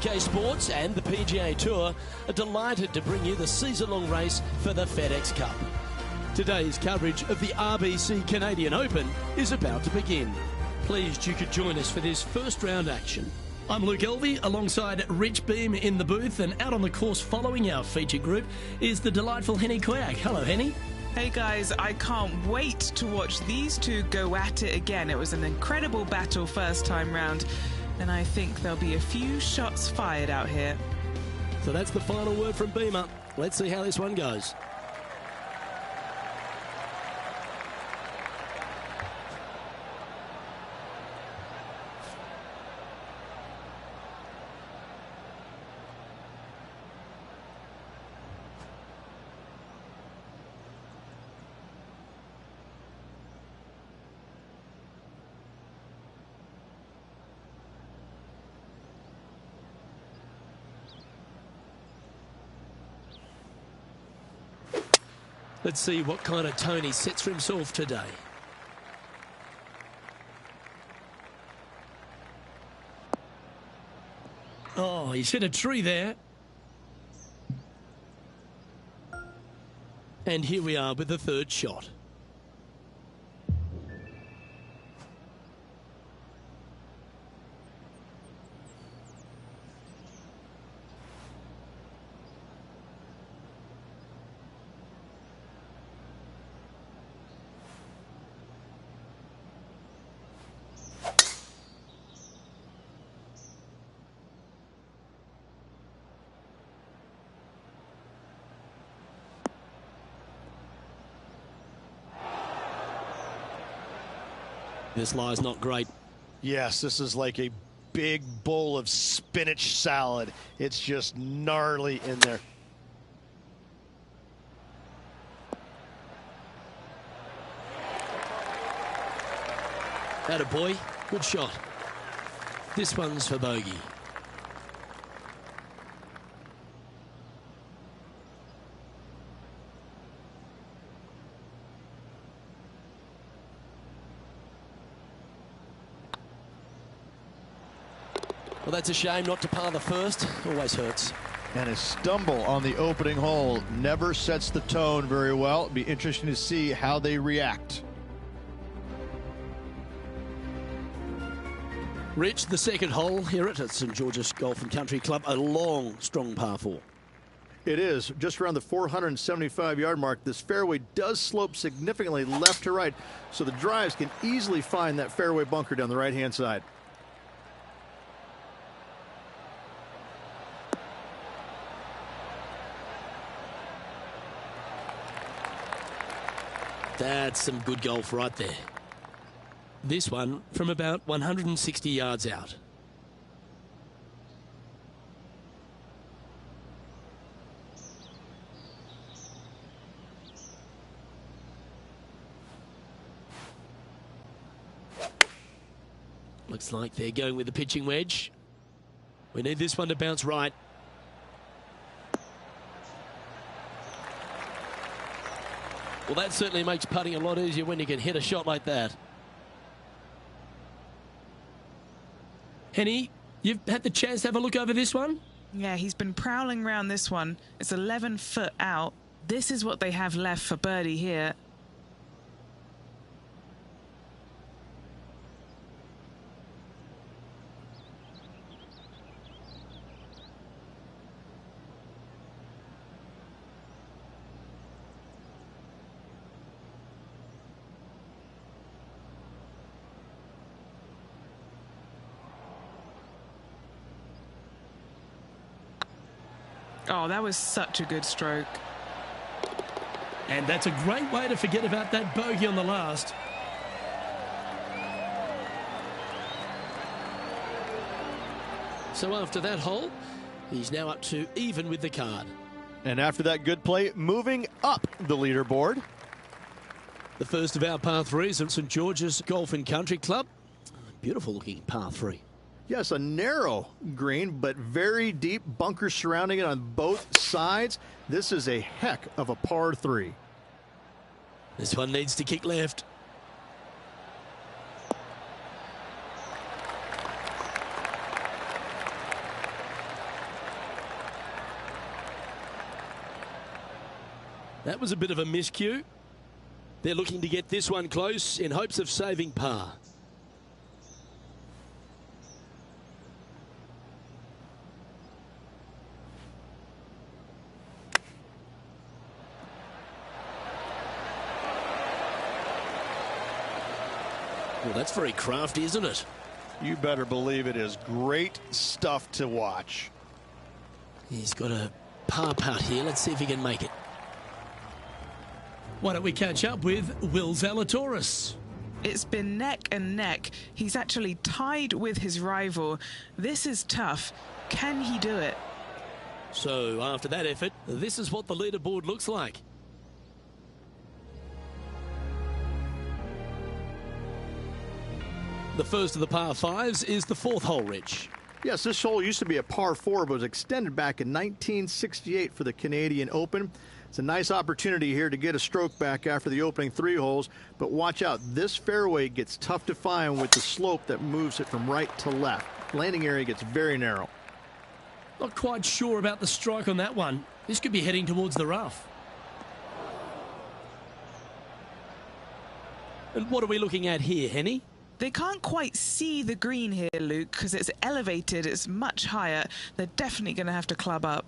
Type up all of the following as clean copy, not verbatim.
UK Sports and the PGA Tour are delighted to bring you the season-long race for the FedEx Cup. Today's coverage of the RBC Canadian Open is about to begin. Pleased you could join us for this first round action. I'm Luke Elvey alongside Rich Beam in the booth, and out on the course following our feature group is the delightful Henny Koyak. Hello, Henny. Hey guys, I can't wait to watch these two go at it again. It was an incredible battle first time round, and I think there'll be a few shots fired out here. So that's the final word from Beamer. Let's see how this one goes. Let's see what kind of tone he sets for himself today. Oh, he's hit a tree there. And here we are with the third shot. This lie's not great. Yes, this is like a big bowl of spinach salad. It's just gnarly in there. Atta boy, good shot. This one's for bogey. Well, that's a shame not to par the first. Always hurts. And a stumble on the opening hole never sets the tone very well. It'll be interesting to see how they react. Rich, the second hole here at St George's Golf and Country Club, a long, strong par 4. It is just around the 475-yard mark. This fairway does slope significantly left to right, so the drives can easily find that fairway bunker down the right-hand side. That's some good golf right there. This one from about 160 yards out. Looks like they're going with the pitching wedge. We need this one to bounce right. Well, that certainly makes putting a lot easier when you can hit a shot like that. Henny, you've had the chance to have a look over this one? Yeah, he's been prowling around this one. It's 11 foot out. This is what they have left for birdie here. Oh, that was such a good stroke. And that's a great way to forget about that bogey on the last. So after that hole, he's now up to even with the card. And after that good play, moving up the leaderboard. The first of our par 3s at St George's Golf and Country Club. Beautiful looking par 3. Yes, a narrow green, but very deep, bunkers surrounding it on both sides. This is a heck of a par 3. This one needs to kick left. That was a bit of a miscue. They're looking to get this one close in hopes of saving par. Well, that's very crafty, isn't it? You better believe it is great stuff to watch. He's got a par putt here. Let's see if he can make it. Why don't we catch up with Will Zalatoris? It's been neck and neck. He's actually tied with his rival. This is tough. Can he do it? So after that effort, this is what the leaderboard looks like. The first of the par fives is the fourth hole, Rich. Yes, this hole used to be a par 4, but was extended back in 1968 for the Canadian Open. It's a nice opportunity here to get a stroke back after the opening 3 holes, but watch out. This fairway gets tough to find with the slope that moves it from right to left. Landing area gets very narrow. Not quite sure about the strike on that one. This could be heading towards the rough. And what are we looking at here, Henny? They can't quite see the green here, Luke, because it's elevated. It's much higher. They're definitely going to have to club up.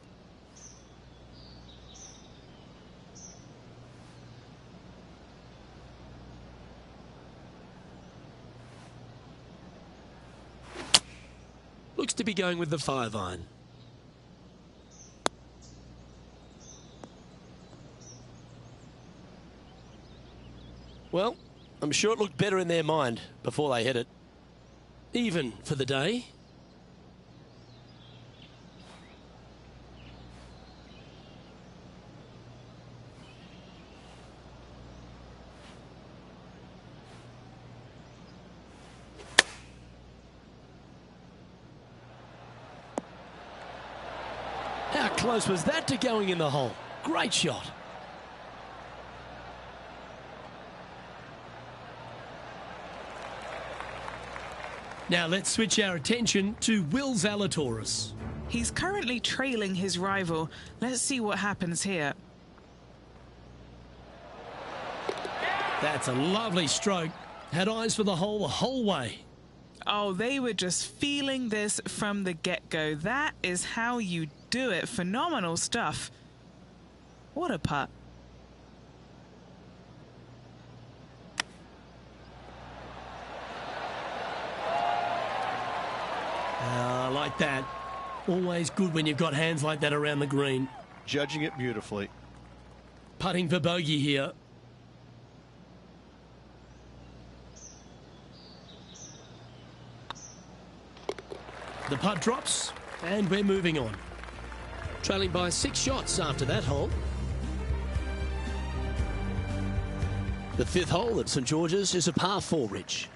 Looks to be going with the 5-iron. Well, I'm sure it looked better in their mind before they hit it. Even for the day. How close was that to going in the hole? Great shot. Now let's switch our attention to Will Zalatoris. He's currently trailing his rival. Let's see what happens here. That's a lovely stroke. Had eyes for the whole way. Oh, they were just feeling this from the get-go. That is how you do it. Phenomenal stuff. What a putt. Like that. Always good when you've got hands like that around the green. Judging it beautifully. Putting for bogey here. The putt drops, and we're moving on. Trailing by 6 shots after that hole. The 5th hole at St George's is a par 4, Rich.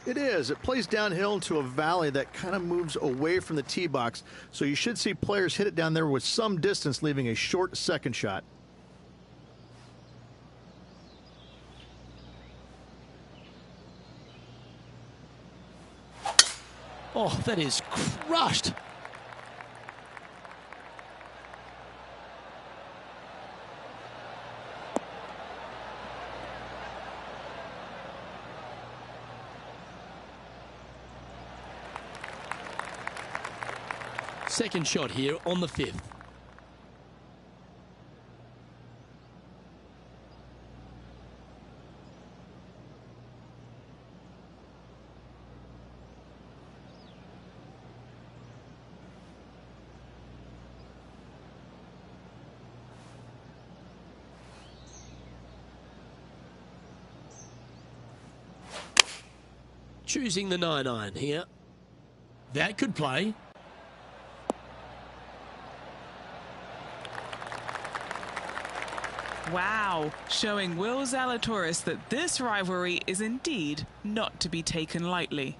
It is. It plays downhill into a valley that kind of moves away from the tee box, so you should see players hit it down there with some distance, leaving a short second shot. Oh, that is crushed. Second shot here on the 5th. Choosing the 9-iron here. That could play. Wow, showing Will Zalatoris that this rivalry is indeed not to be taken lightly.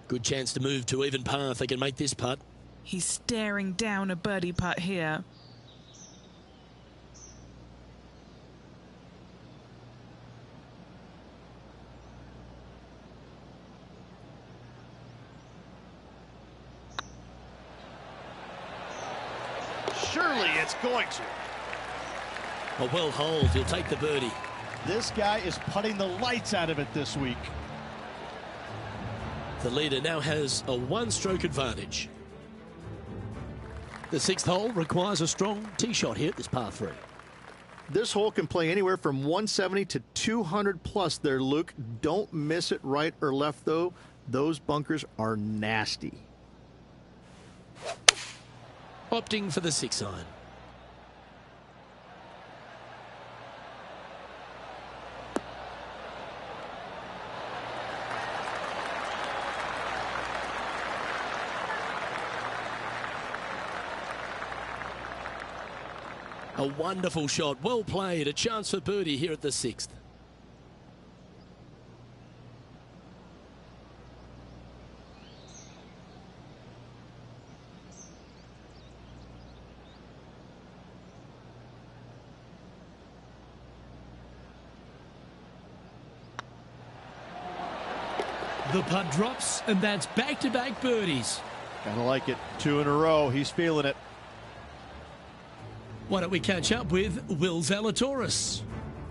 Good chance to move to even par if they can make this putt. He's staring down a birdie putt here. Surely it's going to. A well holed. He'll take the birdie. This guy is putting the lights out of it this week. The leader now has a one-stroke advantage. The sixth hole requires a strong tee shot here at this par 3. This hole can play anywhere from 170 to 200 plus there, Luke. Don't miss it right or left, though. Those bunkers are nasty. Opting for the 6-iron. A wonderful shot, well played, a chance for birdie here at the 6th. The putt drops, and that's back-to-back birdies. Kind of like it. 2 in a row. He's feeling it. Why don't we catch up with Will Zalatoris?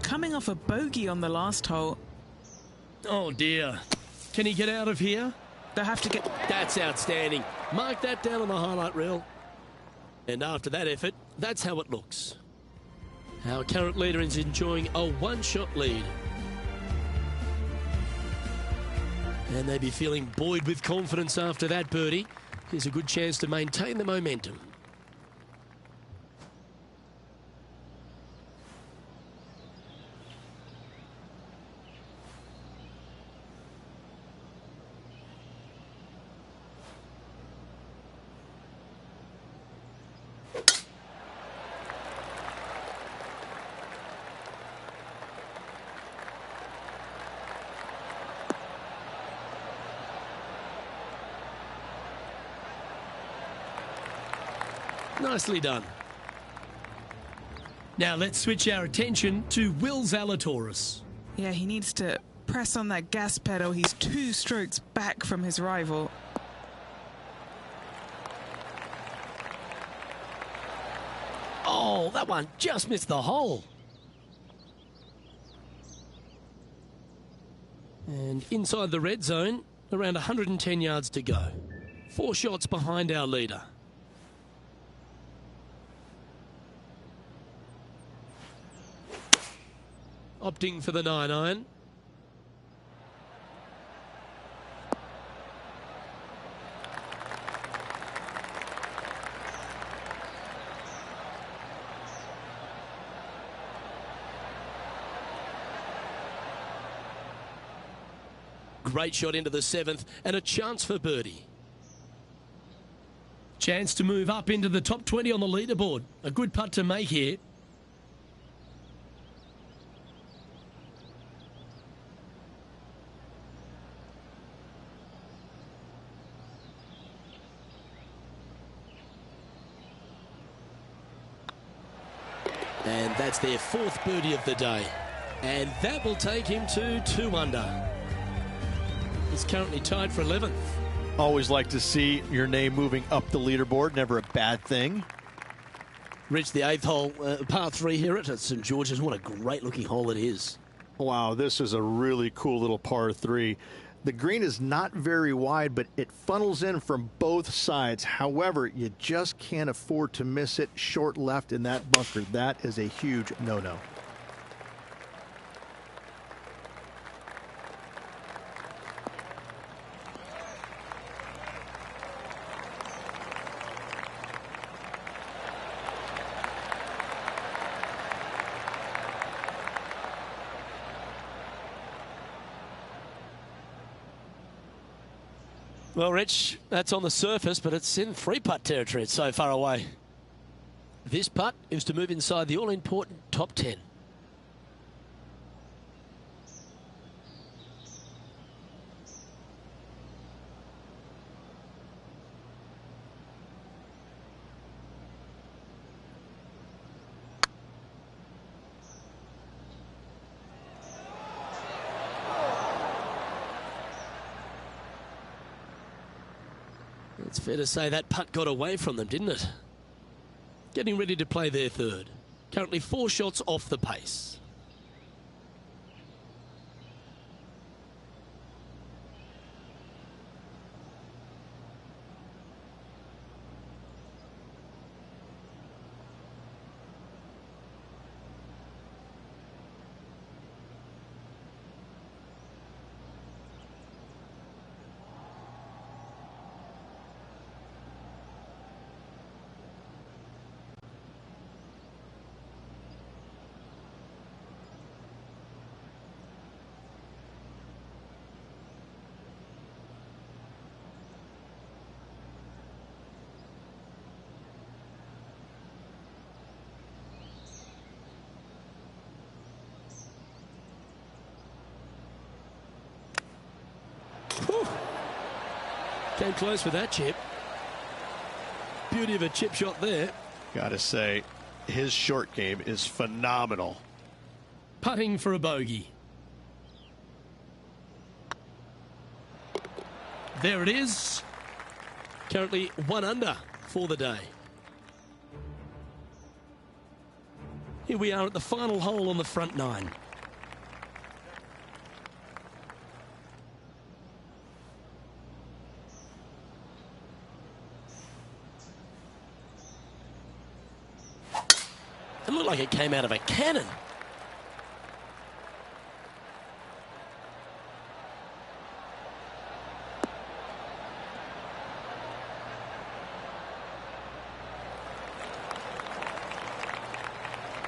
Coming off a bogey on the last hole. Oh dear. Can he get out of here? They'll have to get... That's outstanding. Mark that down on the highlight reel. And after that effort, that's how it looks. Our current leader is enjoying a one-shot lead. And they'd be feeling buoyed with confidence after that birdie. Here's a good chance to maintain the momentum. Nicely done. Now let's switch our attention to Will Zalatoris. Yeah, he needs to press on that gas pedal. He's 2 strokes back from his rival. Oh, that one just missed the hole. And inside the red zone, around 110 yards to go. 4 shots behind our leader. Opting for the 9-iron. Great shot into the 7th and a chance for birdie. Chance to move up into the top 20 on the leaderboard. A good putt to make here. And that's their 4th birdie of the day. And that will take him to 2 under. He's currently tied for 11th. Always like to see your name moving up the leaderboard. Never a bad thing. Reached the 8th hole, par 3 here at St. George's. What a great looking hole it is. Wow, this is a really cool little par 3. The green is not very wide, but it funnels in from both sides. However, you just can't afford to miss it short left in that bunker. That is a huge no-no. Well, Rich, that's on the surface, but it's in 3-putt territory. It's so far away. This putt is to move inside the all-important top 10. It's fair to say that putt got away from them, didn't it? Getting ready to play their 3rd. Currently 4 shots off the pace. Whew. Came close with that chip. Beauty of a chip shot there. Gotta say, his short game is phenomenal. Putting for a bogey. There it is. Currently 1 under for the day. Here we are at the final hole on the front 9. It looked like it came out of a cannon.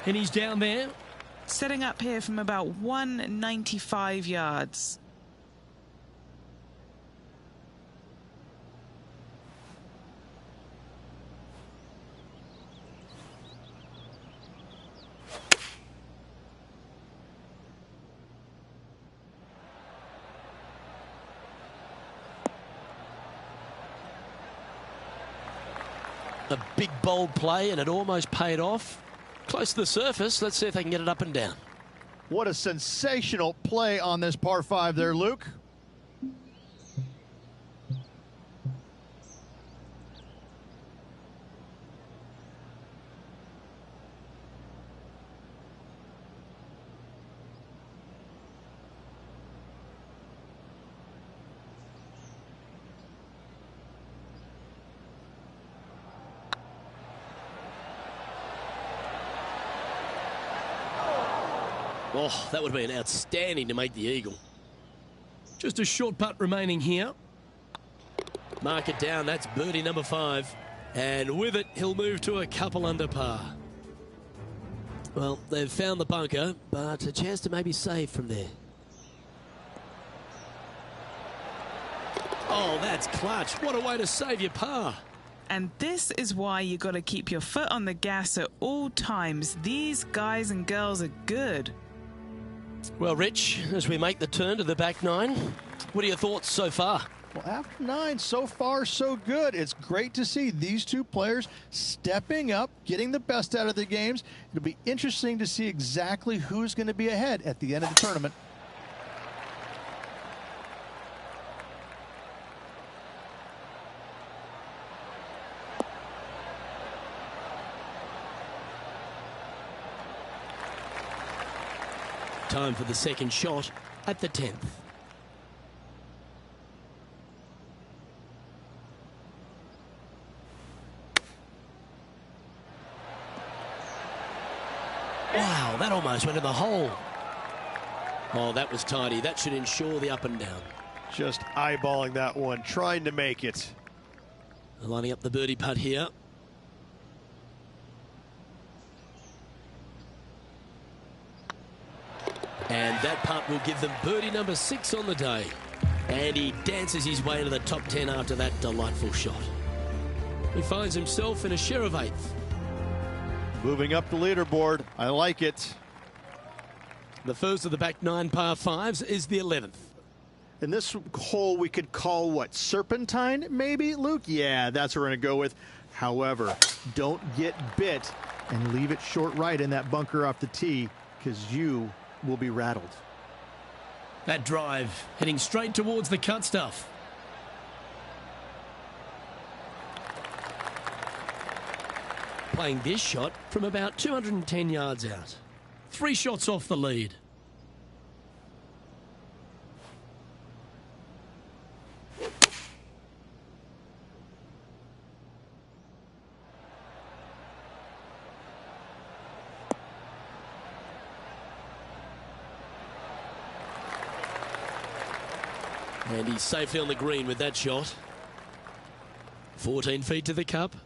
And he's down there. Setting up here from about 195 yards. A big bold play, and it almost paid off. Close to the surface. Let's see if they can get it up and down. What a sensational play on this par 5 there, Luke. Oh, that would have been outstanding to make the eagle. Just a short putt remaining here. Mark it down. That's birdie number 5. And with it, he'll move to a couple under par. Well, they've found the bunker, but a chance to maybe save from there. Oh, that's clutch. What a way to save your par. And this is why you got to keep your foot on the gas at all times. These guys and girls are good. Well, Rich, as we make the turn to the back 9, what are your thoughts so far? Well, after 9, so far, so good. It's great to see these two players stepping up, getting the best out of the games. It'll be interesting to see exactly who's going to be ahead at the end of the tournament. Time for the second shot at the 10th. Wow, that almost went in the hole. Oh, that was tidy. That should ensure the up and down. Just eyeballing that one, trying to make it. Lining up the birdie putt here. And that putt will give them birdie number 6 on the day. And he dances his way into the top 10 after that delightful shot. He finds himself in a share of 8th. Moving up the leaderboard. I like it. The first of the back 9 par 5s is the 11th. And this hole we could call what? Serpentine, maybe, Luke? Yeah, that's what we're going to go with. However, don't get bit and leave it short right in that bunker off the tee, because you will be rattled. That drive heading straight towards the cut stuff. playing this shot from about 210 yards out. 3 shots off the lead. And he's safely on the green with that shot. 14 feet to the cup.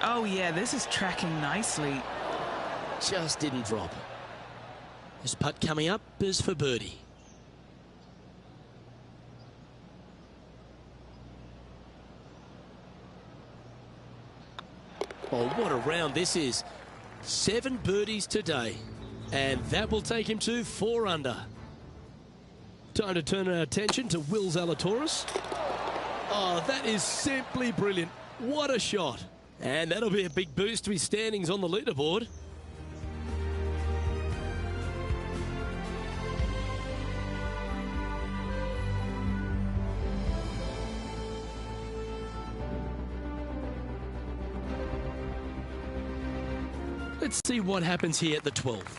Oh yeah, this is tracking nicely. Just didn't drop. This putt coming up is for birdie. Oh, what a round this is. 7 birdies today. And that will take him to 4 under. Time to turn our attention to Will Zalatoris. Oh, that is simply brilliant. What a shot. And that'll be a big boost to his standings on the leaderboard. Let's see what happens here at the 12th.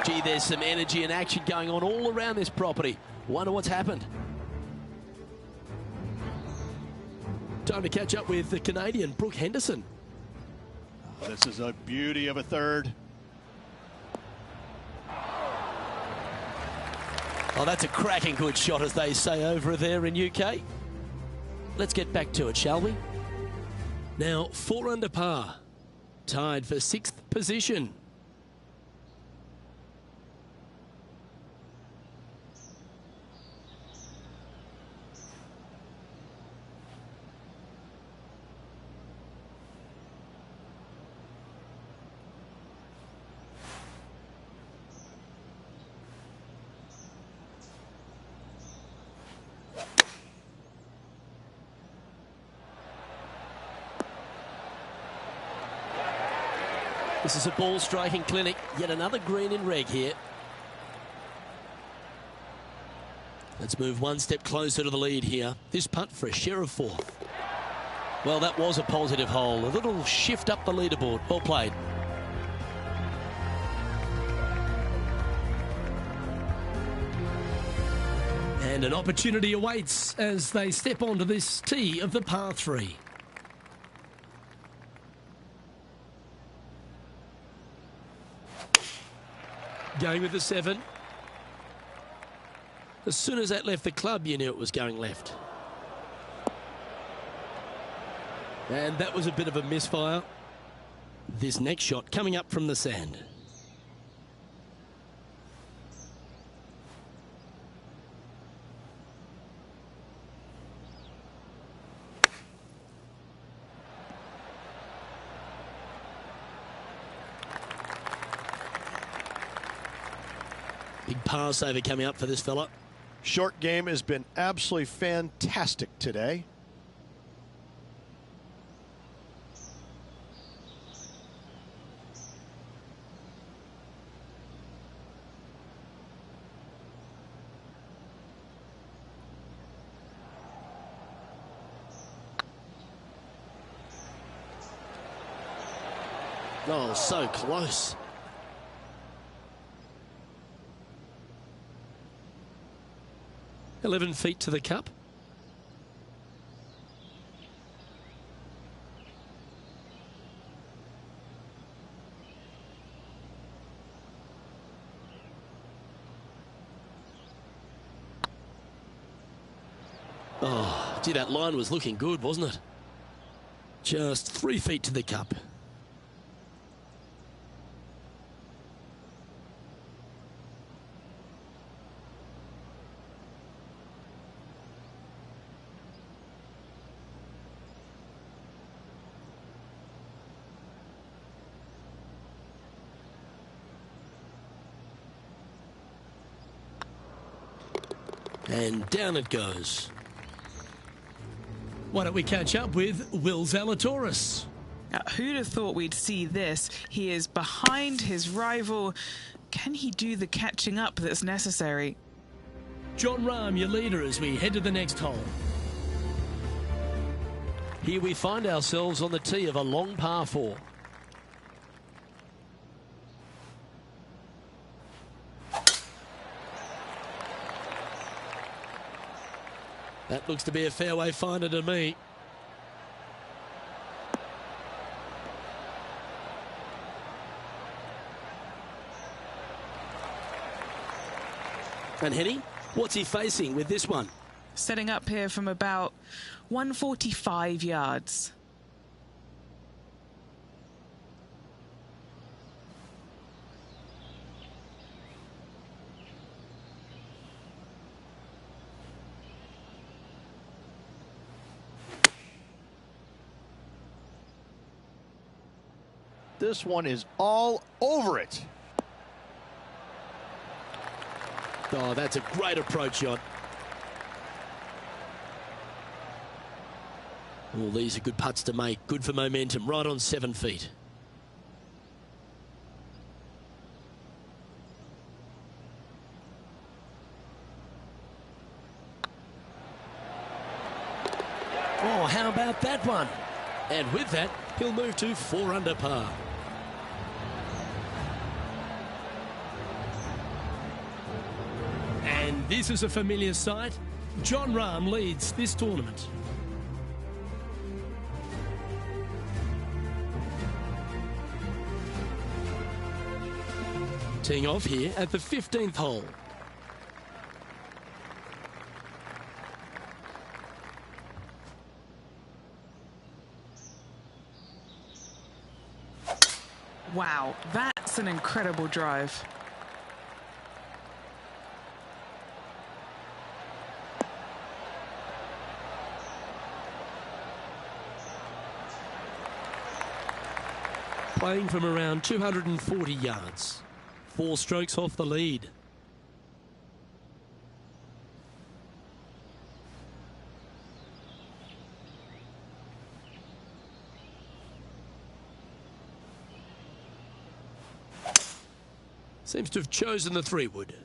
Gee, there's some energy and action going on all around this property. Wonder what's happened. Time to catch up with the Canadian, Brooke Henderson. This is a beauty of a third. Oh, that's a cracking good shot, as they say over there in UK. Let's get back to it, shall we? Now, 4 under par. Tied for 6th position. This is a ball striking clinic. Yet another green in reg here. Let's move one step closer to the lead here. This putt for a share of 4th. Well, that was a positive hole. A little shift up the leaderboard. Well played. And an opportunity awaits as they step onto this tee of the par 3. Going with the 7. As soon as that left the club, you knew it was going left. And that was a bit of a misfire. This next shot coming up from the sand. Big pass over coming up for this fella. Short game has been absolutely fantastic today. Oh, so close. "11 feet to the cup." Oh, Gee, that line was looking good, wasn't it? Just 3 feet to the cup. And down it goes. Why don't we catch up with Will Zalatoris? Who'd have thought we'd see this? He is behind his rival. Can he do the catching up that's necessary? Jon Rahm, your leader, as we head to the next hole. Here we find ourselves on the tee of a long par 4. That looks to be a fairway finder to me. And Henny, what's he facing with this one? Setting up here from about 145 yards. This one is all over it. Oh, that's a great approach shot. All these are good putts to make. Good for momentum. Right on 7 feet. Oh, how about that one? And with that, he'll move to 4 under par. And this is a familiar sight. Jon Rahm leads this tournament. Teeing off here at the 15th hole. Wow, that's an incredible drive. Playing from around 240 yards. 4 strokes off the lead. Seems to have chosen the 3-wood.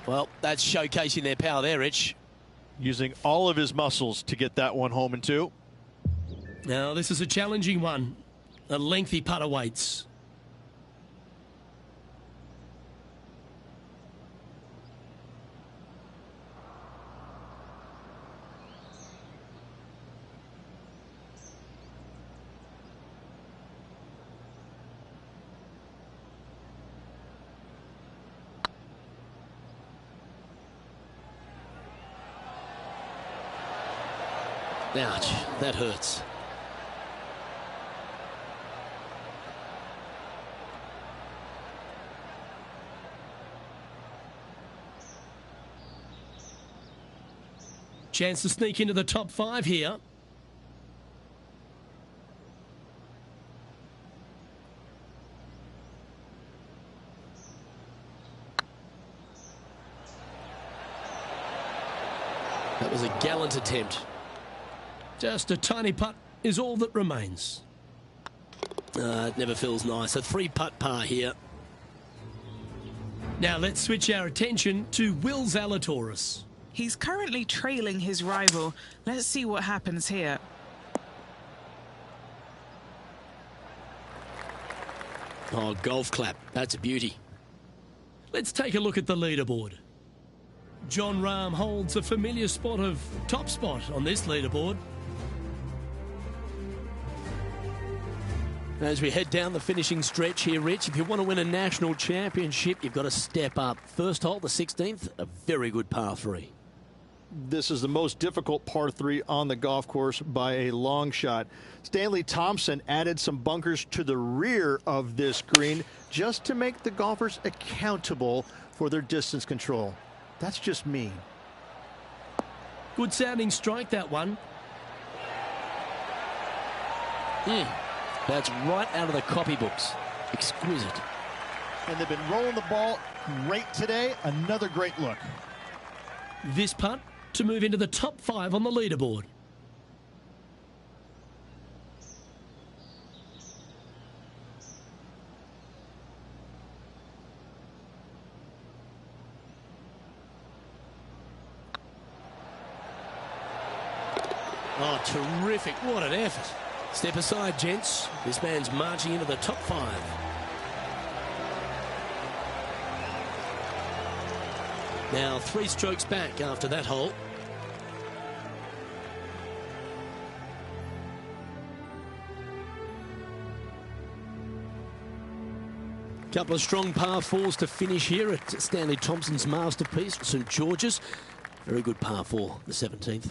Well, that's showcasing their power there, Rich. Using all of his muscles to get that one home in 2. Now, this is a challenging one. A lengthy putt awaits. Ouch, that hurts. Chance to sneak into the top 5 here. That was a gallant attempt. Just a tiny putt is all that remains. It never feels nice. A 3-putt par here. Now let's switch our attention to Will Zalatoris. He's currently trailing his rival. Let's see what happens here. Oh, golf clap. That's a beauty. Let's take a look at the leaderboard. Jon Rahm holds a familiar spot of top spot on this leaderboard. As we head down the finishing stretch here, Rich, if you want to win a national championship, you've got to step up. First hole, the 16th, a very good par 3. This is the most difficult par 3 on the golf course by a long shot. Stanley Thompson added some bunkers to the rear of this green just to make the golfers accountable for their distance control. That's just mean. Good sounding strike, that one. That's right out of the copybooks. Exquisite. And they've been rolling the ball great today. Another great look. This putt to move into the top 5 on the leaderboard. Oh, terrific. What an effort. Step aside, gents. This man's marching into the top 5. Now 3 strokes back after that hole. Couple of strong par 4s to finish here at Stanley Thompson's masterpiece, St George's. Very good par 4, the 17th.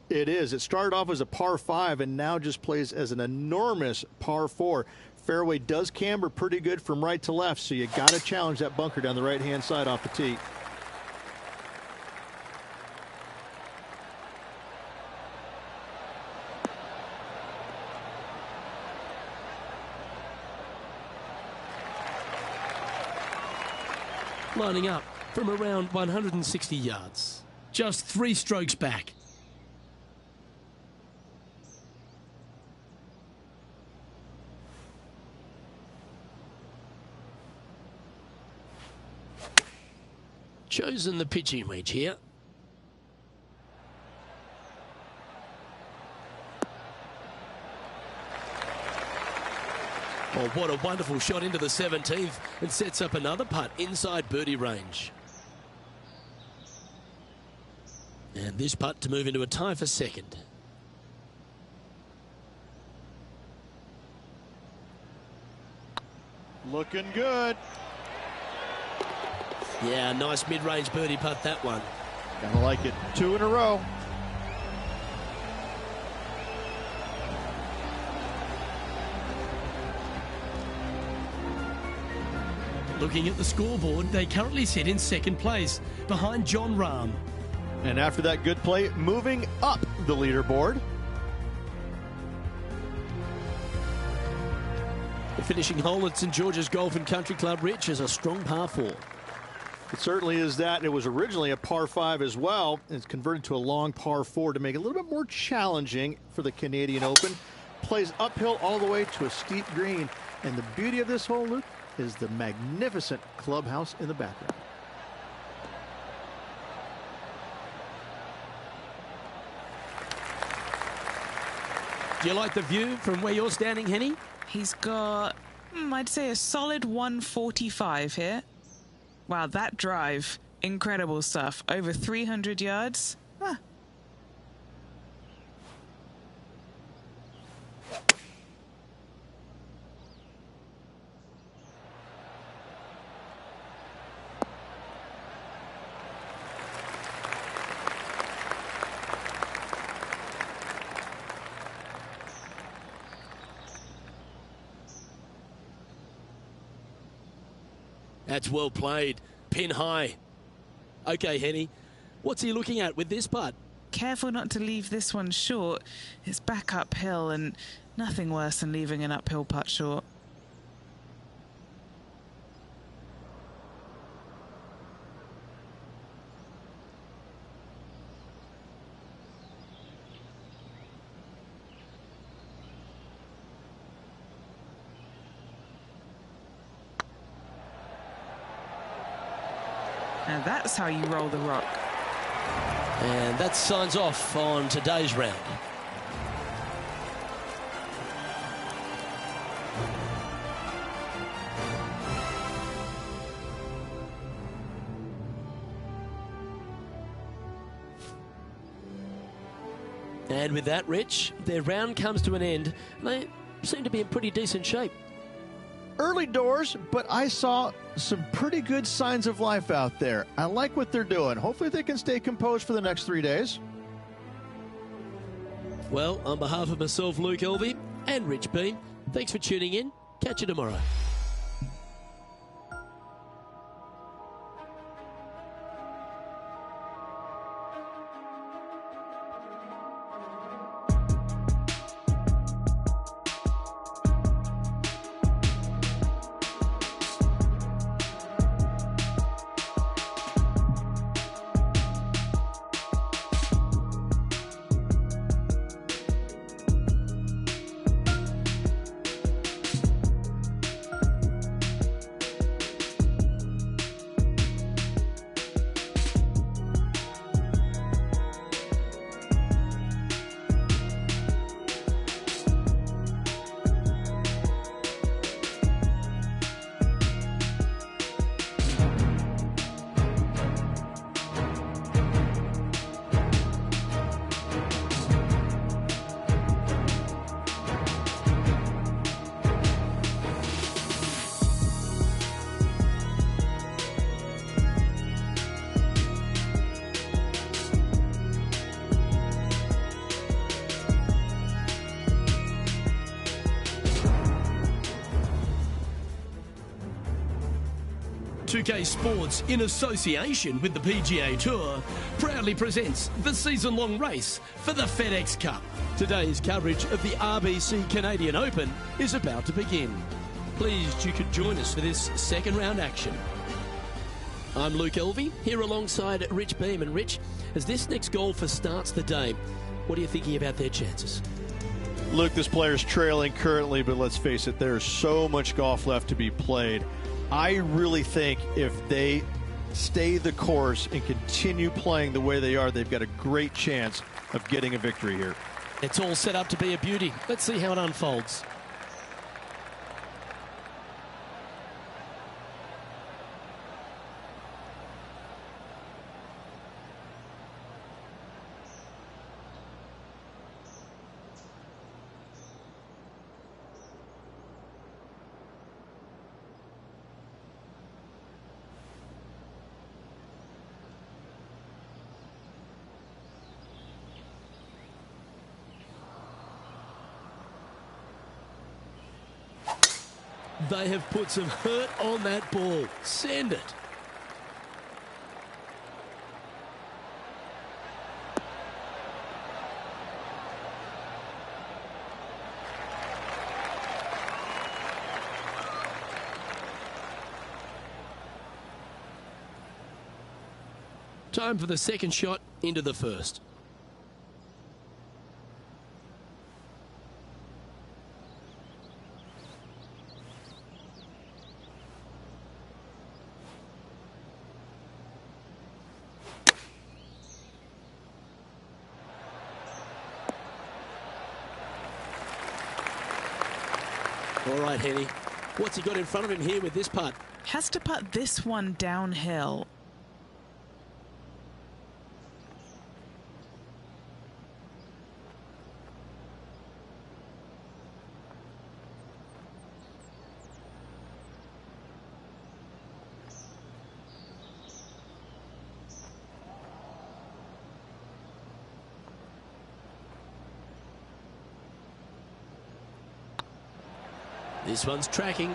It is. It started off as a par 5 and now just plays as an enormous par 4. Fairway does camber pretty good from right to left, so you got to challenge that bunker down the right-hand side off the tee. Lining up from around 160 yards. Just 3 strokes back. Chosen the pitching wedge here. Oh, what a wonderful shot into the 17th, and sets up another putt inside birdie range. And this putt to move into a tie for second. Looking good. Yeah, nice mid-range birdie putt, that one. Gotta like it. 2 in a row. Looking at the scoreboard, they currently sit in second place, behind John Rahm. And after that good play, moving up the leaderboard. The finishing hole at St George's Golf and Country Club, Rich, is a strong par 4. It certainly is that. It was originally a par 5 as well. It's converted to a long par 4 to make it a little bit more challenging for the Canadian Open. Plays uphill all the way to a steep green. And the beauty of this hole, Luke, is the magnificent clubhouse in the background. Do you like the view from where you're standing, Henny? He's got, I'd say, a solid 145 here. Wow, that drive, incredible stuff. Over 300 yards. Ah. That's well played. Pin high. Okay, Henny, what's he looking at with this putt? Careful not to leave this one short. It's back uphill, and nothing worse than leaving an uphill putt short. Now that's how you roll the rock. And that signs off on today's round. And with that, Rich, their round comes to an end. They seem to be in pretty decent shape. Early doors, but I saw some pretty good signs of life out there. I like what they're doing. Hopefully they can stay composed for the next 3 days. Well, on behalf of myself, Luke Elvey, and Rich Beam, thanks for tuning in. Catch you tomorrow. UK Sports, in association with the PGA Tour, proudly presents the season-long race for the FedEx Cup. Today's coverage of the RBC Canadian Open is about to begin. Pleased you could join us for this second round action. I'm Luke Elvey, here alongside Rich Beam. And Rich, as this next golfer starts the day, what are you thinking about their chances? Luke, this player's trailing currently, but let's face it, there's so much golf left to be played. I really think if they stay the course and continue playing the way they are, they've got a great chance of getting a victory here. It's all set up to be a beauty. Let's see how it unfolds. They have put some hurt on that ball. Send it. Time for the second shot into the first. All right, Henny. What's he got in front of him here with this putt? Has to putt this one downhill. This one's tracking.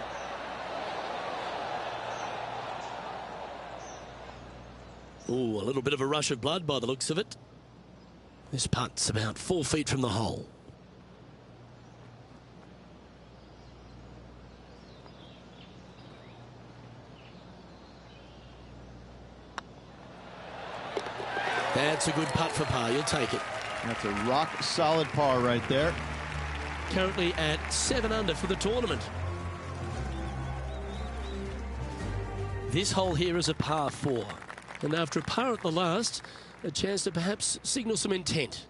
Ooh, a little bit of a rush of blood by the looks of it. This putt's about 4 feet from the hole. That's a good putt for par. You'll take it. That's a rock solid par right there. Currently at 7 under for the tournament. This hole here is a par 4. And after a par at the last, a chance to perhaps signal some intent.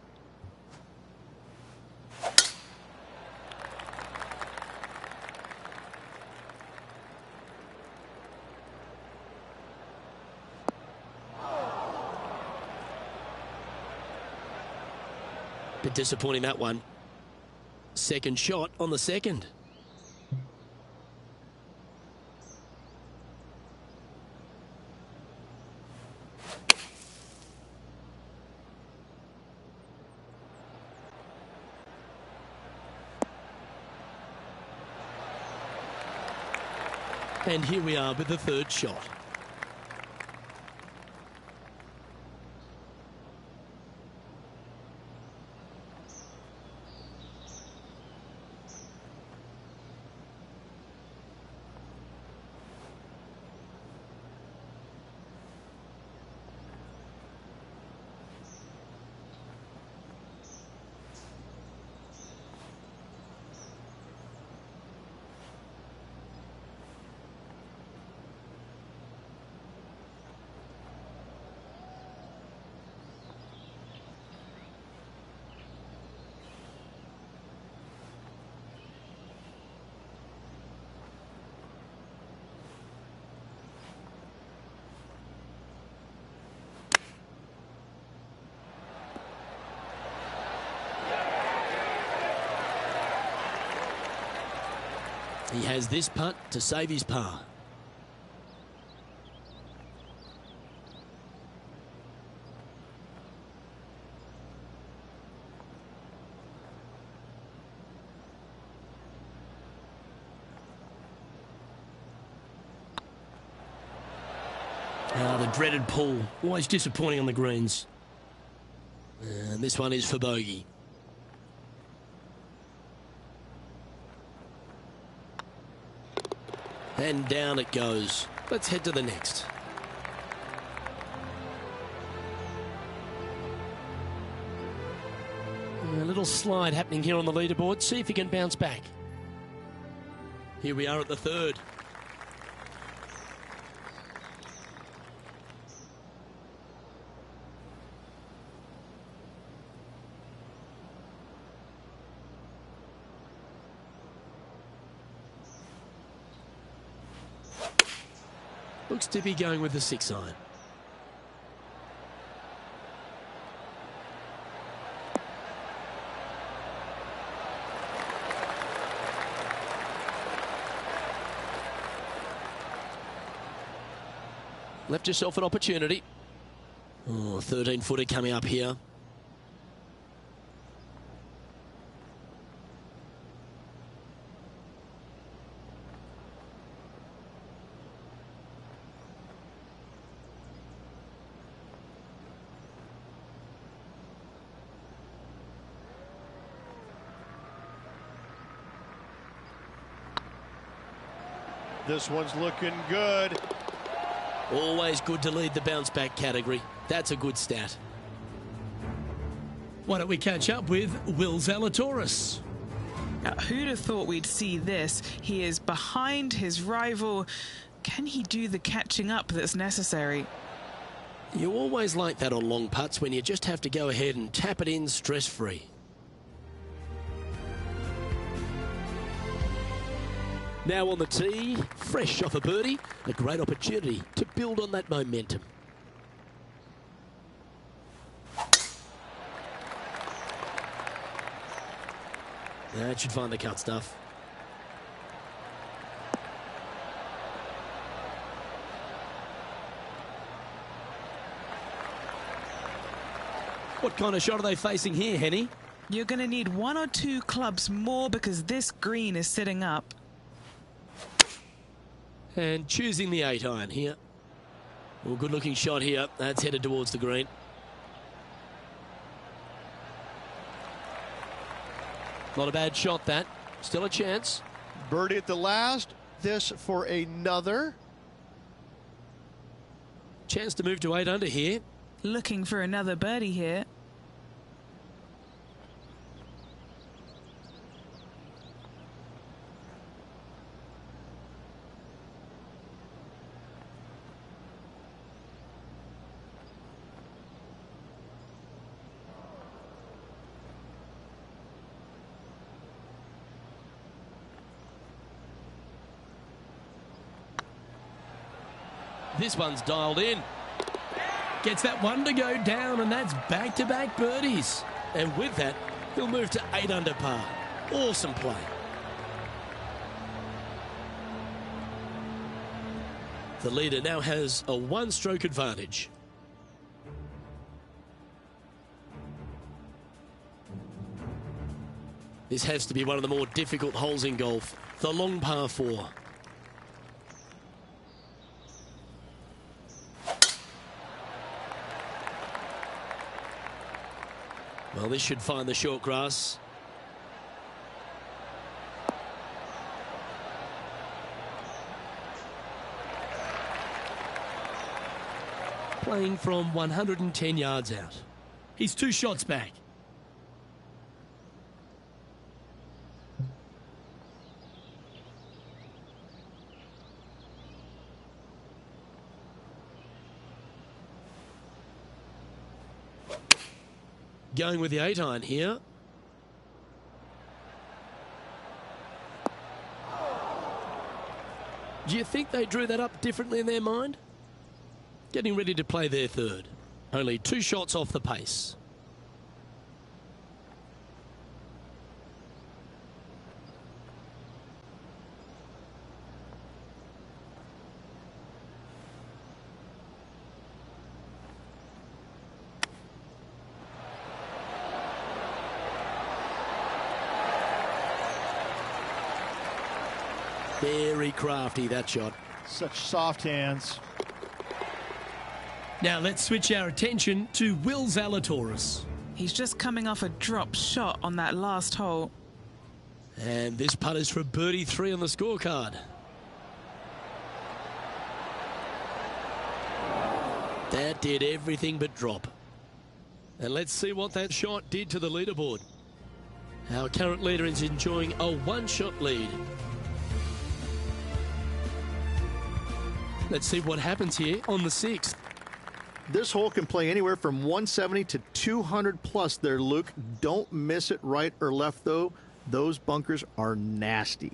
Bit disappointing, that one. Second shot on the second. And here we are with the third shot. He has this putt to save his par. The dreaded pull, always disappointing on the greens. And this one is for bogey. And down it goes. Let's head to the next. A little slide happening here on the leaderboard. See if he can bounce back. Here we are at the third. Looks to be going with the 6-iron. Left yourself an opportunity. Oh, 13-footer coming up here. This one's looking good. Always good to lead the bounce back category. That's a good stat. Why don't we catch up with Will Zalatoris? Now, who'd have thought we'd see this? He is behind his rival. Can he do the catching up that's necessary? You always like that on long putts when you just have to go ahead and tap it in stress-free. Now on the tee, fresh off a birdie, a great opportunity to build on that momentum. That should find the cut stuff. What kind of shot are they facing here, Henny? You're going to need one or two clubs more because this green is sitting up. And choosing the 8-iron here. Well, good looking shot here. That's headed towards the green. Not a bad shot, that. Still a chance. Birdie at the last. This for another. Chance to move to 8 under here. Looking for another birdie here. This one's dialed in. Gets that one to go down, and that's back-to-back birdies. And with that, he'll move to 8 under par. Awesome play. The leader now has a one-stroke advantage. This has to be one of the more difficult holes in golf, the long par 4. Well, this should find the short grass. Playing from 110 yards out. He's 2 shots back. Going with the 8-iron here. Do you think they drew that up differently in their mind? Getting ready to play their third. Only 2 shots off the pace. Very crafty, that shot. Such soft hands. Now let's switch our attention to Will Zalatoris. He's just coming off a drop shot on that last hole. And this putt is for birdie 3 on the scorecard. That did everything but drop. And let's see what that shot did to the leaderboard. Our current leader is enjoying a 1-shot lead. Let's see what happens here on the 6th. This hole can play anywhere from 170 to 200 plus there, Luke. Don't miss it right or left, though. Those bunkers are nasty.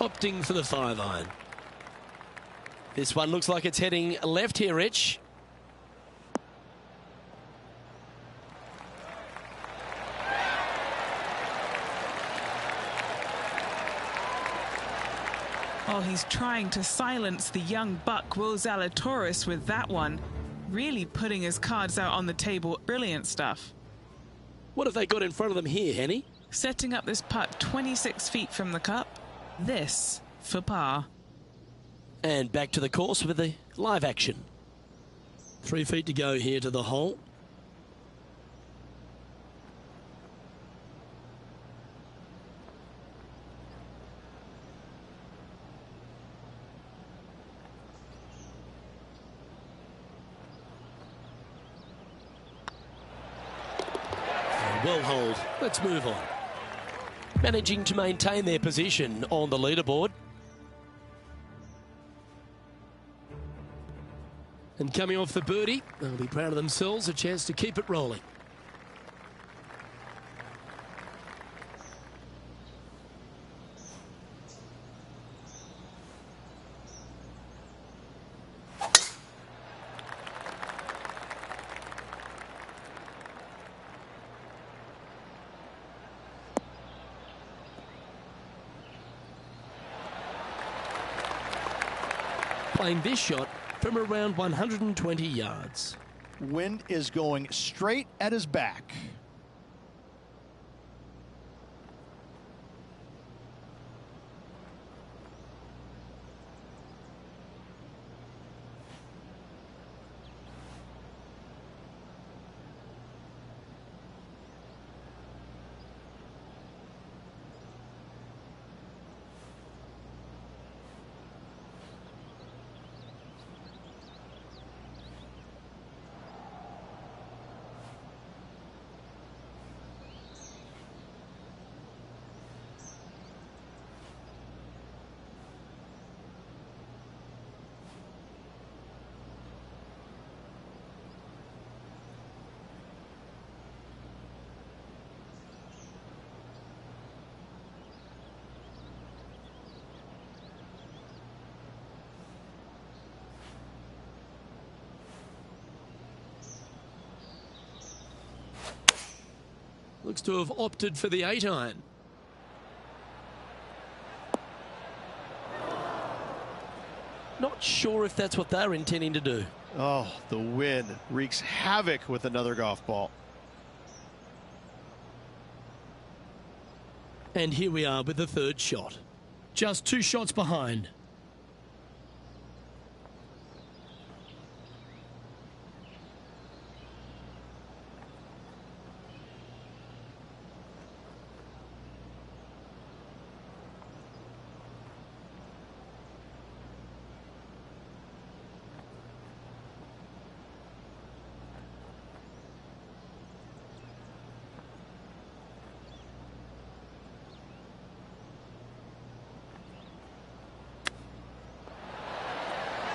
Opting for the 5-iron. This one looks like it's heading left here, Rich. Oh, he's trying to silence the young buck Will Zalatoris with that one. Really putting his cards out on the table. Brilliant stuff. What have they got in front of them here, Henny? Setting up this putt 26 feet from the cup. This for par. And back to the course with the live action. 3 feet to go here to the hole. Well hold. Let's move on. Managing to maintain their position on the leaderboard. And coming off the birdie, they'll be proud of themselves, a chance to keep it rolling. Playing this shot from around 120 yards. Wind is going straight at his back. Looks to have opted for the 8-iron. Not sure if that's what they're intending to do. Oh, the wind wreaks havoc with another golf ball. And here we are with the third shot. Just 2 shots behind.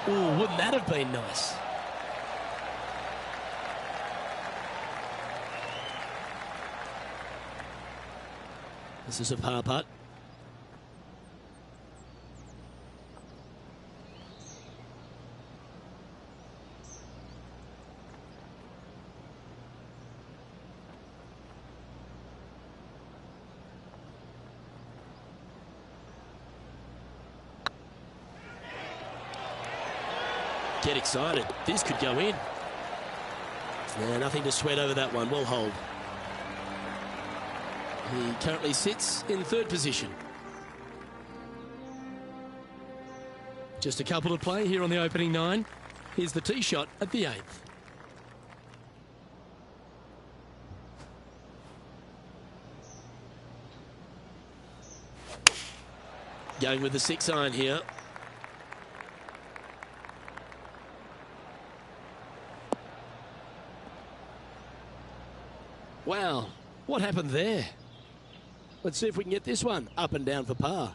Ooh, wouldn't that have been nice? This is a par putt. Get excited. This could go in. Yeah, nothing to sweat over that one. Well hold. He currently sits in third position. Just a couple to play here on the opening 9. Here's the tee shot at the 8th. Going with the 6-iron here. Wow, what happened there? Let's see if we can get this one up and down for par.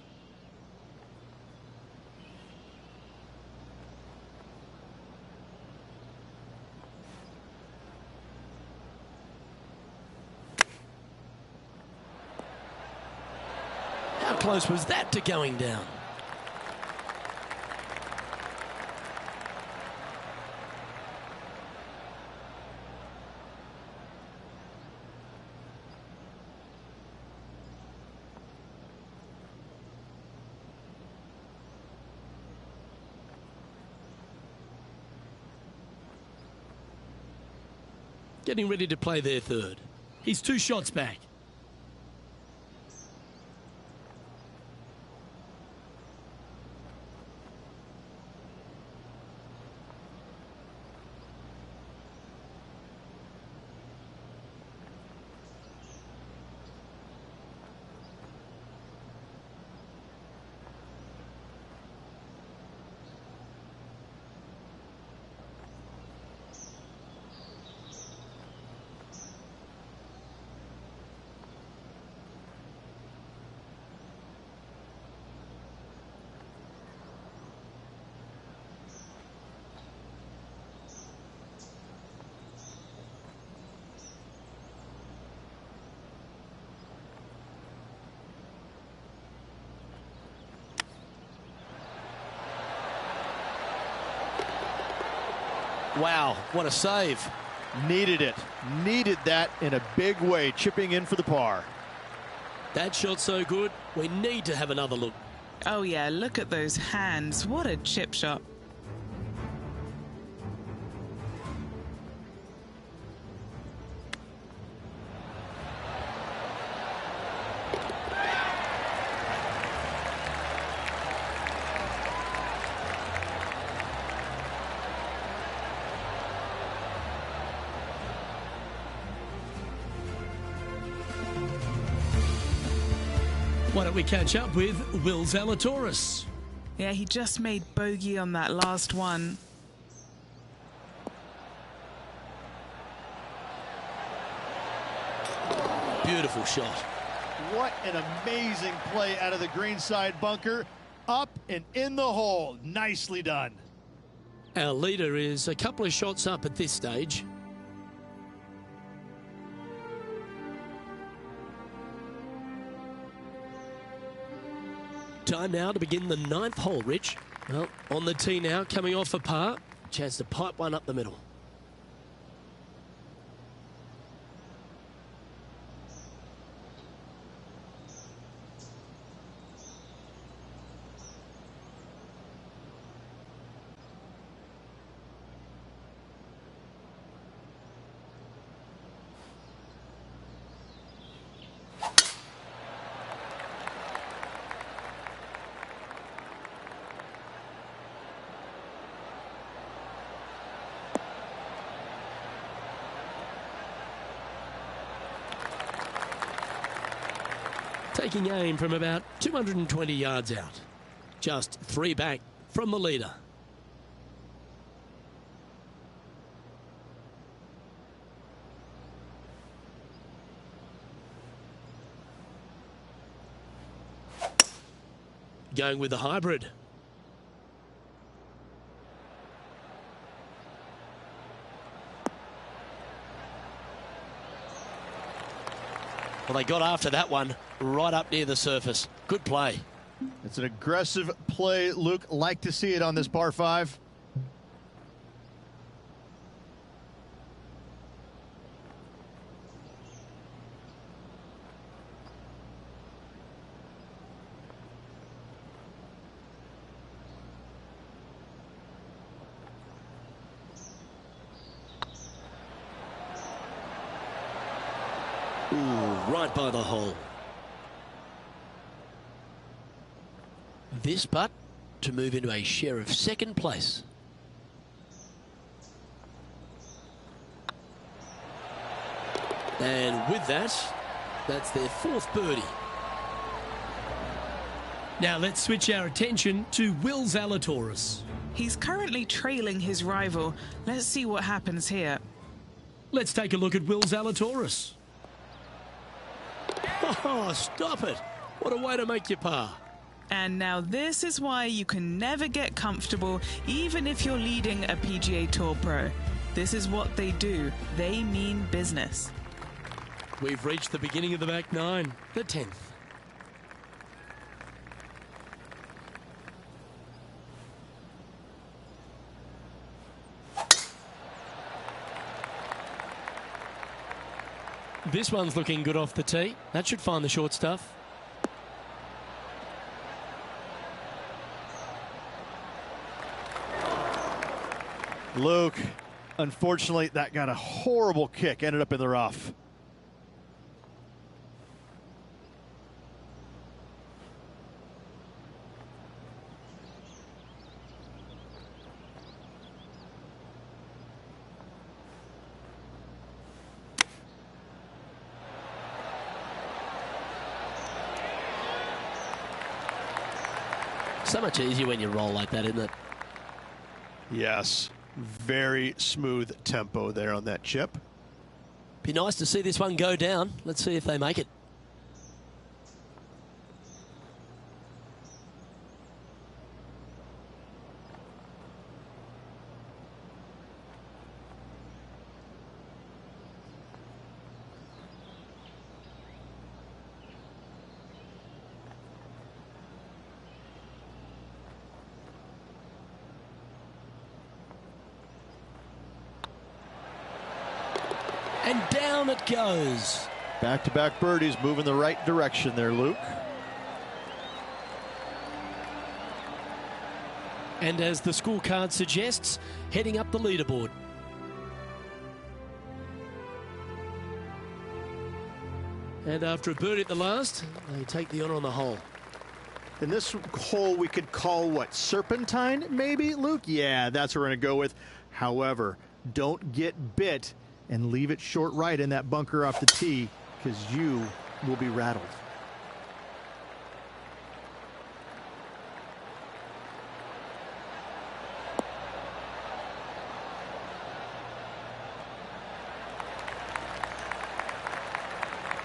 How close was that to going down? Getting ready to play their third. He's 2 shots back. Wow, what a save. Needed it. Needed that in a big way, chipping in for the par. That shot so good, we need to have another look. Oh yeah, look at those hands. What a chip shot. Why don't we catch up with Will Zalatoris? Yeah, he just made bogey on that last one. Beautiful shot. What an amazing play out of the greenside bunker. Up and in the hole. Nicely done. Our leader is a couple of shots up at this stage. Time now to begin the 9th hole, Rich. Well, on the tee now, coming off a par. Chance to pipe one up the middle. taking aim from about 220 yards out. Just 3 back from the leader. Going with the hybrid. Well, they got after that one right up near the surface. Good play. It's an aggressive play, Luke. Like to see it on this par 5. Ooh, right by the hole. This putt to move into a share of second place. And with that, that's their 4th birdie. Now let's switch our attention to Will Zalatoris. He's currently trailing his rival. Let's see what happens here. Let's take a look at Will Zalatoris. Oh, stop it. What a way to make your par. And now this is why you can never get comfortable, even if you're leading a PGA Tour pro. This is what they do. They mean business. We've reached the beginning of the back 9, the 10th. This one's looking good off the tee. That should find the short stuff. Luke, unfortunately, that got a horrible kick. Ended up in the rough. So much easier when you roll like that, isn't it? Yes. Very smooth tempo there on that chip. Be nice to see this one go down. Let's see if they make it. And down it goes. Back-to-back birdies, moving the right direction there, Luke. And as the scorecard suggests, heading up the leaderboard. And after a birdie at the last, they take the honour on the hole. In this hole, we could call what, serpentine, maybe, Luke? Yeah, that's what we're going to go with. However, don't get bit and leave it short right in that bunker off the tee, because you will be rattled.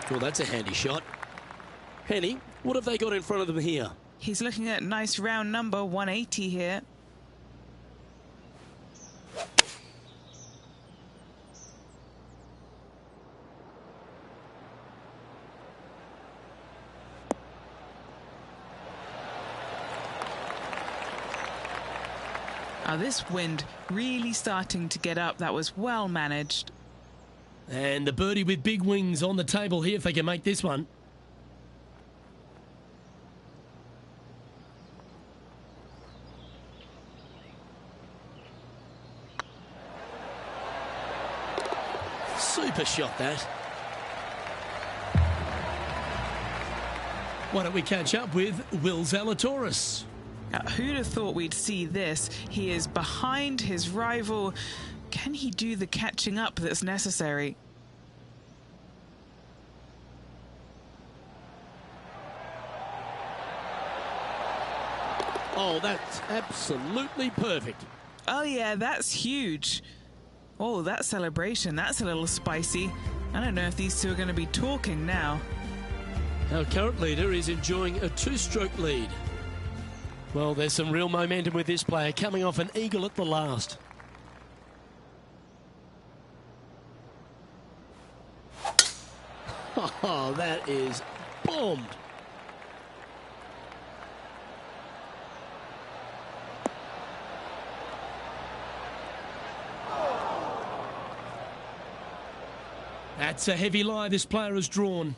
Well, that's a handy shot. Henny, what have they got in front of them here? He's looking at nice round number 180 here. This wind really starting to get up. That was well managed. And the birdie with big wings on the table here if they can make this one. Super shot, that. Why don't we catch up with Will Zalatoris? Who'd have thought we'd see this? He is behind his rival. Can he do the catching up that's necessary? Oh, that's absolutely perfect. Oh, yeah, that's huge. Oh, that celebration, that's a little spicy. I don't know if these two are going to be talking now. Our current leader is enjoying a two-stroke lead. Well, there's some real momentum with this player coming off an eagle at the last. Oh, that is bombed. That's a heavy lie this player has drawn.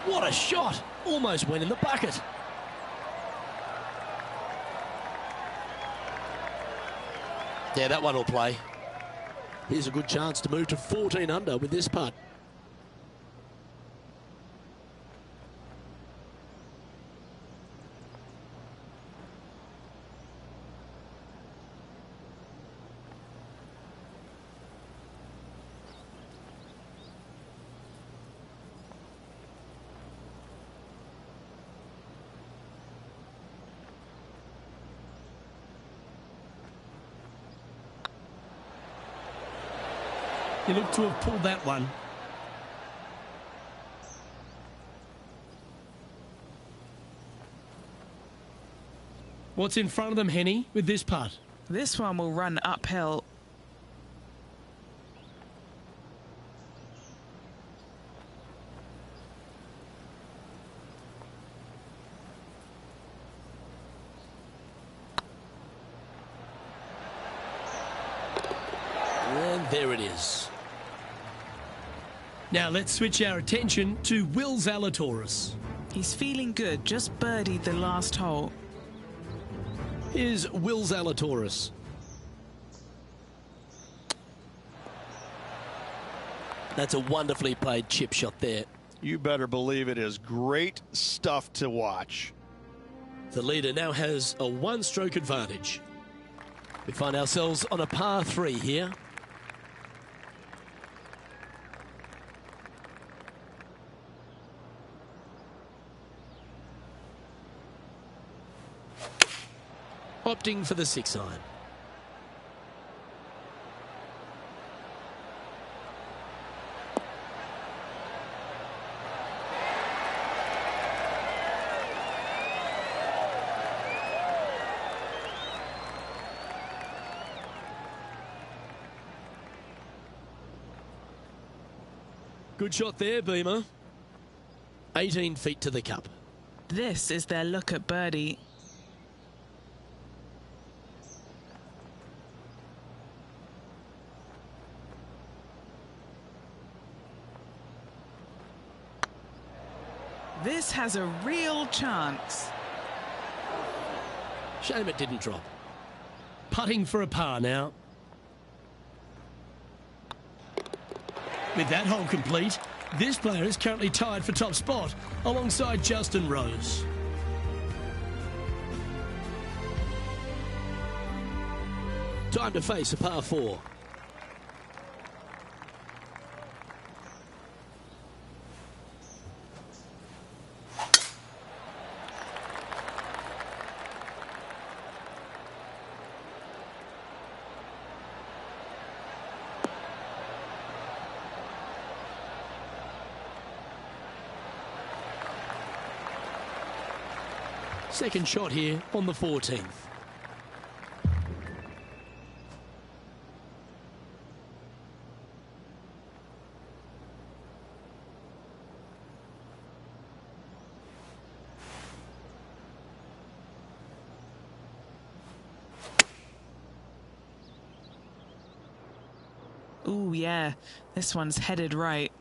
What a shot! Almost went in the bucket. Yeah, that one will play. Here's a good chance to move to 14 under with this putt. He looked to have pulled that one. What's in front of them, Henny, with this putt? This one will run uphill. And there it is. Now let's switch our attention to Will Zalatoris. He's feeling good, just birdied the last hole. Here's Will Zalatoris. That's a wonderfully played chip shot there. You better believe it is great stuff to watch. The leader now has a one-stroke advantage. We find ourselves on a par 3 here. Opting for the 6-iron. Good shot there, Beamer. 18 feet to the cup. This is their look at birdie. This has a real chance. Shame it didn't drop. Putting for a par now. With that hole complete, this player is currently tied for top spot alongside Justin Rose. Time to face a par 4. Second shot here on the 14th. Ooh, yeah, this one's headed right.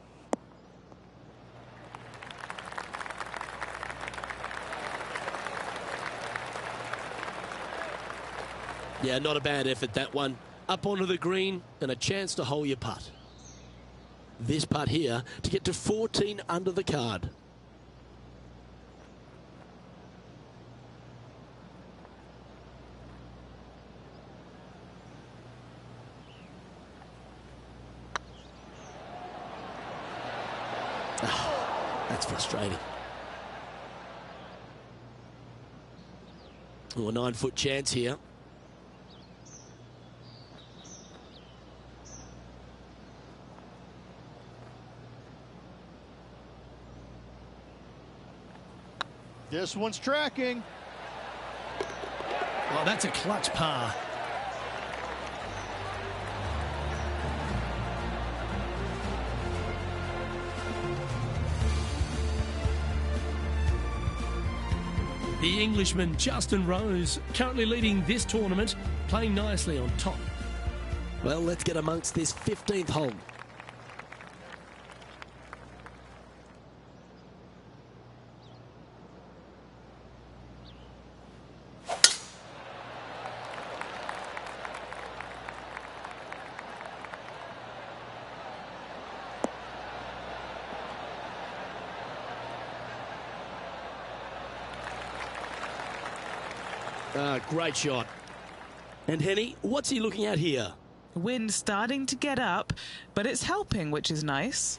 Yeah, not a bad effort, that one. Up onto the green and a chance to hole your putt. This putt here to get to 14 under the card. Oh, that's frustrating. Oh, a 9-foot chance here. This one's tracking. Oh, that's a clutch par. The Englishman Justin Rose currently leading this tournament, playing nicely on top. Well, let's get amongst this 15th hole. Great shot. And Henny, what's he looking at here? The wind's starting to get up, but it's helping, which is nice.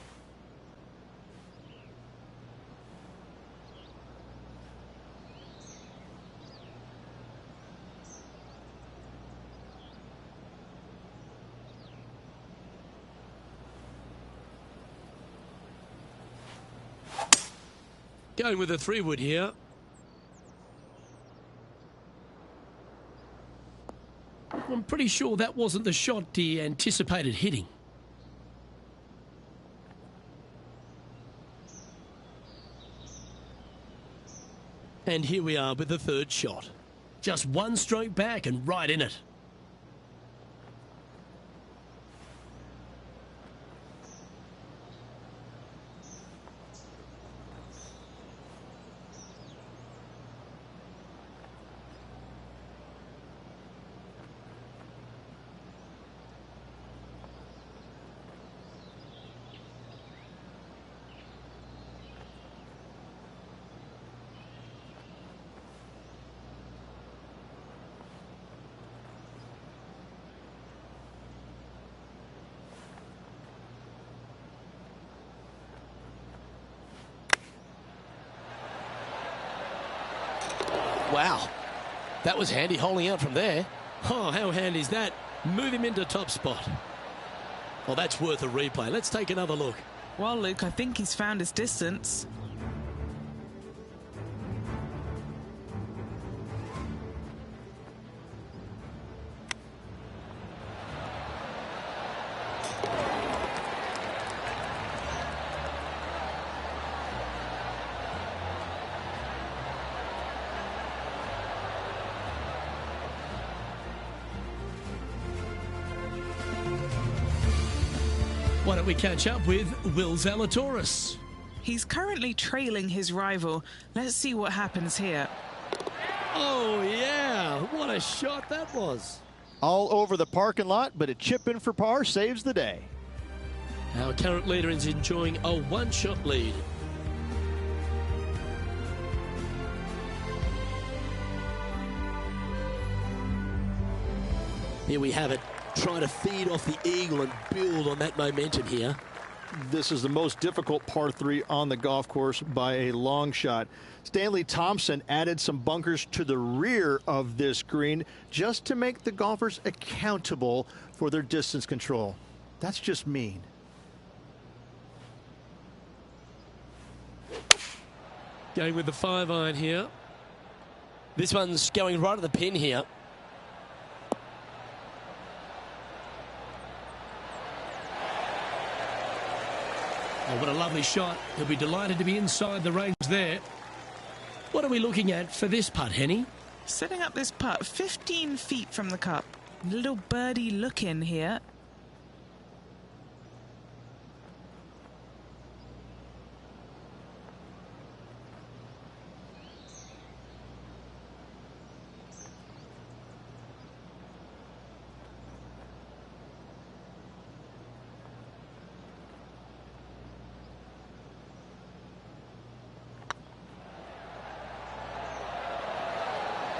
Going with a 3-wood here. I'm pretty sure that wasn't the shot he anticipated hitting. And here we are with the 3rd shot. Just one stroke back and right in it. Wow, that was handy holding out from there. Oh, how handy is that? Move him into top spot. Well, that's worth a replay. Let's take another look. Well, Luke, I think he's found his distance. Why don't we catch up with Will Zalatoris? He's currently trailing his rival. Let's see what happens here. Oh, yeah. What a shot that was. All over the parking lot, but a chip in for par saves the day. Our current leader is enjoying a one-shot lead. Here we have it. Trying to feed off the eagle and build on that momentum here. This is the most difficult par 3 on the golf course by a long shot. Stanley Thompson added some bunkers to the rear of this green just to make the golfers accountable for their distance control. That's just mean. Going with the 5-iron here. This one's going right at the pin here. Oh, what a lovely shot. He'll be delighted to be inside the range there. What are we looking at for this putt, Henny? Setting up this putt 15 feet from the cup. Little birdie look in here.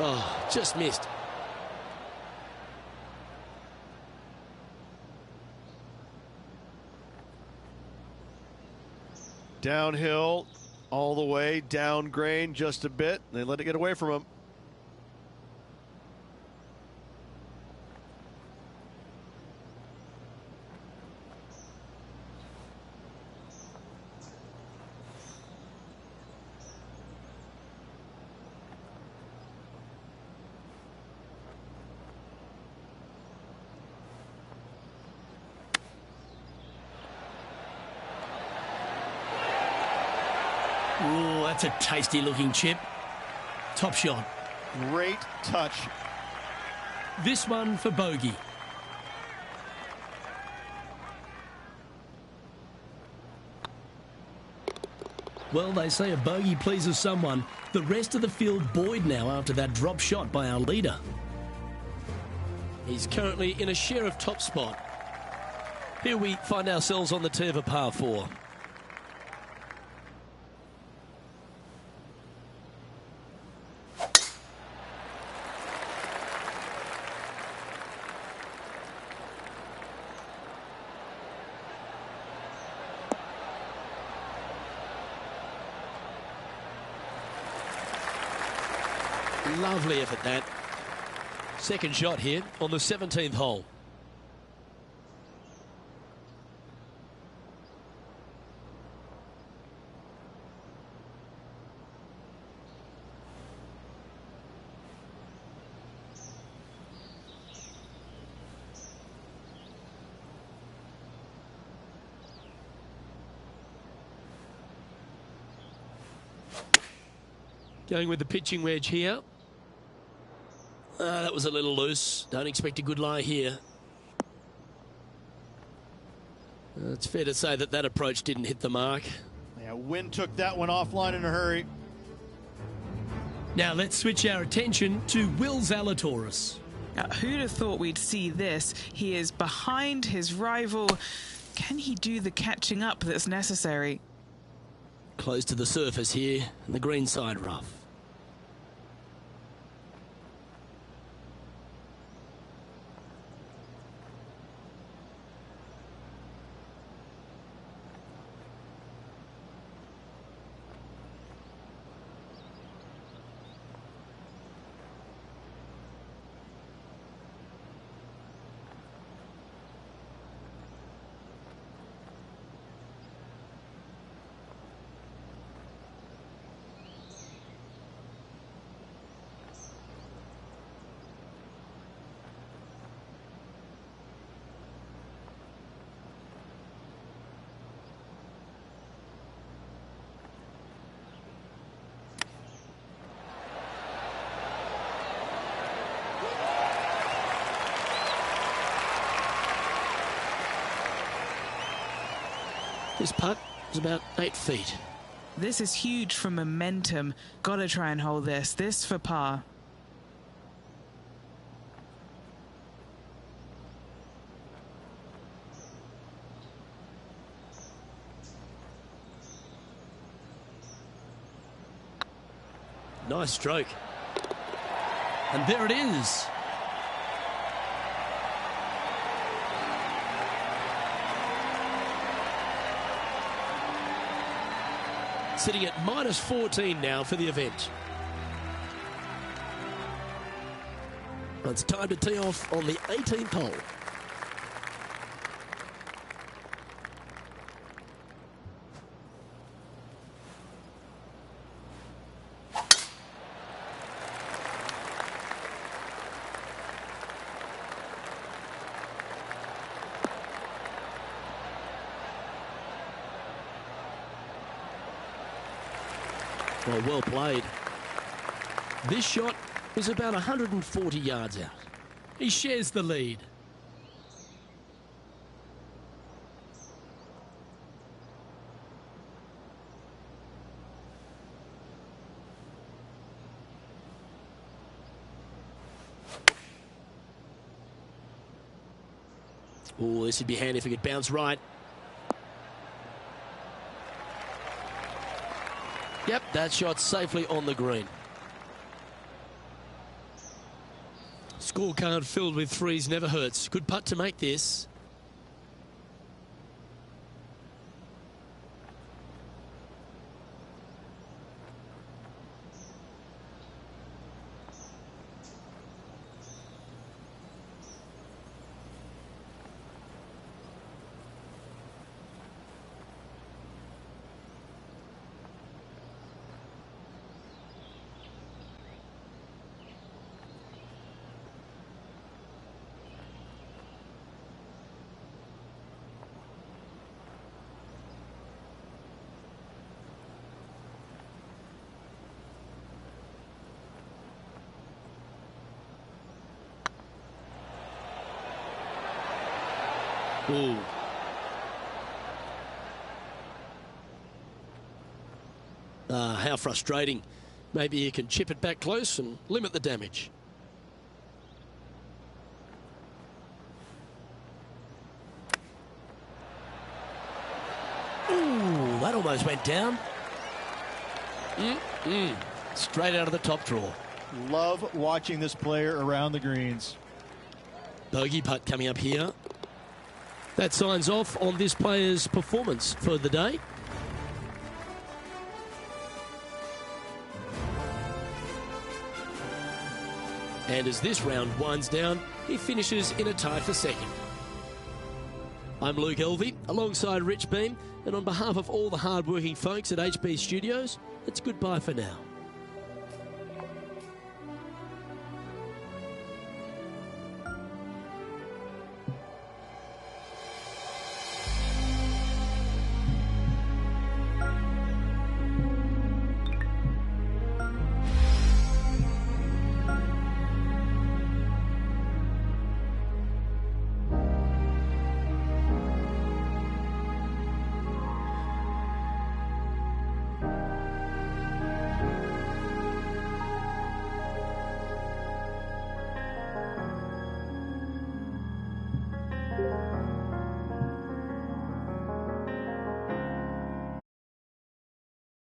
Oh, just missed. Downhill all the way, down grain just a bit. They let it get away from him. Oh, that's a tasty looking chip. Top shot. Great touch. This one for bogey. Well, they say a bogey pleases someone. The rest of the field buoyed now after that drop shot by our leader. He's currently in a share of top spot. Here we find ourselves on the tee of a par 4. Lovely effort that. Second shot here on the 17th hole. Going with the pitching wedge here. That was a little loose. Don't expect a good lie here. It's fair to say that that approach didn't hit the mark. Yeah, Wynn took that one offline in a hurry. Now let's switch our attention to Will Zalatoris. Now, who'd have thought we'd see this? He is behind his rival. Can he do the catching up that's necessary? Close to the surface here, and the green side rough. This putt is about 8 feet. This is huge for momentum. Gotta try and hold this. This for par. Nice stroke. And there it is. Sitting at -14 now for the event. It's time to tee off on the 18th hole. Well played. This shot is about 140 yards out. He shares the lead. Oh, this would be handy if it could bounce right. Yep, that shot safely on the green. Scorecard filled with threes never hurts. Good putt to make this. Ooh. How frustrating. Maybe you can chip it back close and limit the damage. Ooh, that almost went down. Straight out of the top drawer. Love watching this player around the greens. Bogey putt coming up here. That signs off on this player's performance for the day. And as this round winds down, he finishes in a tie for second. I'm Luke Elvey, alongside Rich Beam, and on behalf of all the hard-working folks at HB Studios, it's goodbye for now.